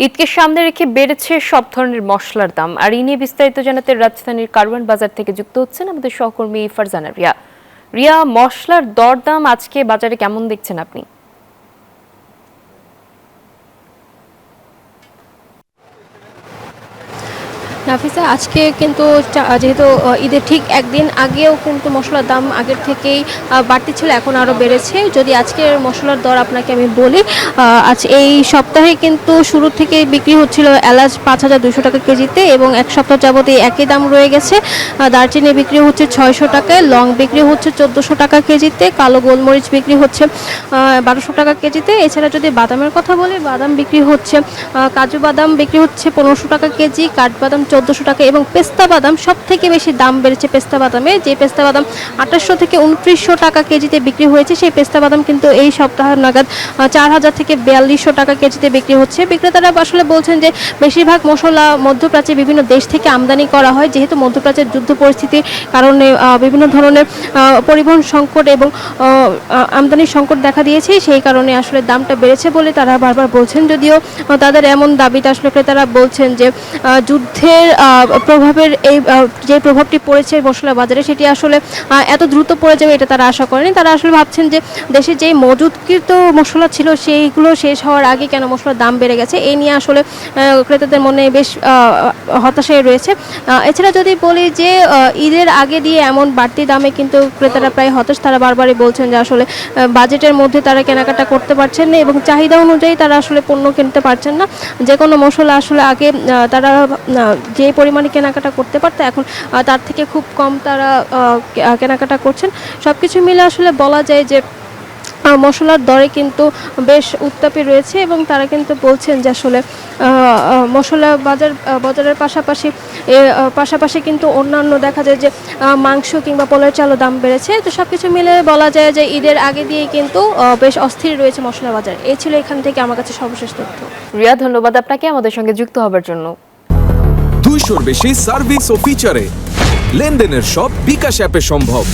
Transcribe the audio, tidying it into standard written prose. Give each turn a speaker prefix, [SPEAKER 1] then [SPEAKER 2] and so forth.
[SPEAKER 1] ঈদকে সামনে রেখে বেড়েছে সব ধরনের মশলার দাম। আর এই নিয়ে বিস্তারিত জানাতে রাজধানীর কারওয়ান বাজার থেকে যুক্ত হচ্ছেন আমাদের সহকর্মী ফারজানা রিয়া। রিয়া, মশলার দরদাম আজকে বাজারে কেমন দেখছেন আপনি?
[SPEAKER 2] নাফিসা, আজকে কিন্তু যেহেতু ঈদের ঠিক একদিন আগেও কিন্তু মশলার দাম আগের থেকেই বাড়তি ছিল, এখন আরও বেড়েছে। যদি আজকের মশলার দর আপনাকে আমি বলি, আজ এই সপ্তাহে কিন্তু শুরু থেকে বিক্রি হচ্ছিল এলাচ ৫,২০০ টাকা কেজিতে, এবং এক সপ্তাহ যাবত এই একই দাম রয়ে গেছে। দারচিনি বিক্রি হচ্ছে ৬০০ টাকায়, লং বিক্রি হচ্ছে ১৪০০ টাকা কেজিতে, কালো গোলমরিচ বিক্রি হচ্ছে ১২০০ টাকা কেজিতে। এছাড়া যদি বাদামের কথা বলি, বাদাম বিক্রি হচ্ছে কাজু বাদাম বিক্রি হচ্ছে ১৫০০ টাকা কেজি, কাঠবাদাম ১৪০০ টাকা, এবং পেস্তা বাদাম সব থেকে বেশি দাম বেড়েছে পেস্তা বাদামে। যে পেস্তা বাদাম ২৮০০ থেকে ২৯০০ টাকা কেজিতে বিক্রি হয়েছে, সেই পেস্তা বাদাম কিন্তু এই সপ্তাহ নাগাদ ৪,০০০ থেকে ৪২০০ টাকা কেজিতে বিক্রি হচ্ছে। বিক্রেতারা আসলে বলছেন যে বেশিরভাগ মশলা মধ্যপ্রাচ্যের বিভিন্ন দেশ থেকে আমদানি করা হয়, যেহেতু মধ্যপ্রাচ্যের যুদ্ধ পরিস্থিতির কারণে বিভিন্ন ধরনের পরিবহন সংকট এবং আমদানির সংকট দেখা দিয়েছে, সেই কারণে আসলে দামটা বেড়েছে বলে তারা বারবার বলছেন। যদিও তাদের এমন দাবিতে আসলে ক্রেতারা বলছেন যে যুদ্ধের প্রভাবের যে প্রভাবটি পড়েছে মশলা বাজারে, সেটি আসলে এত দ্রুত পড়ে যাবে এটা তারা আশা করেনি। তারা আসলে ভাবছেন যে দেশে যেই মজুতকৃত মশলা ছিল সেইগুলো শেষ হওয়ার আগে কেন মশলার দাম বেড়ে গেছে, এই নিয়ে আসলে ক্রেতাদের মনে বেশ হতাশায় রয়েছে। এছাড়া যদি বলি যে ঈদের আগে দিয়ে এমন বাড়তি দামে কিন্তু ক্রেতারা প্রায় হতাশ। তারা বারবারই বলছেন যে আসলে বাজেটের মধ্যে তারা কেনাকাটা করতে পারছেন না, এবং চাহিদা অনুযায়ী তারা আসলে পণ্য কিনতে পারছেন না। যে কোনো মশলা আসলে আগে তারা যে পরিমাণে কেনাকাটা করতে পারতো, এখন তার থেকে খুব কম তারা কেনাকাটা করছেন। সব কিছু মিলে আসলে বলা যায় যে মশলার দরে কিন্তু বেশ উত্তাপে রয়েছে, এবং তারা কিন্তু বলছেন যে আসলে মশলা বাজারের পাশাপাশি কিন্তু অন্যান্য দেখা যায় যে মাংস কিংবা পোলার চালও দাম বেড়েছে। তো সব কিছু মিলে বলা যায় যে ঈদের আগে দিয়েই কিন্তু বেশ অস্থির রয়েছে মশলা বাজার। এই ছিল এখান থেকে আমার কাছে সর্বশেষ তথ্য।
[SPEAKER 1] রিয়া, ধন্যবাদ আপনাকে আমাদের সঙ্গে যুক্ত হবার জন্য।
[SPEAKER 3] 200-র বেশি সার্ভিস ও ফিচারে লেনদেনের সব বিকাশ অ্যাপে সম্ভব।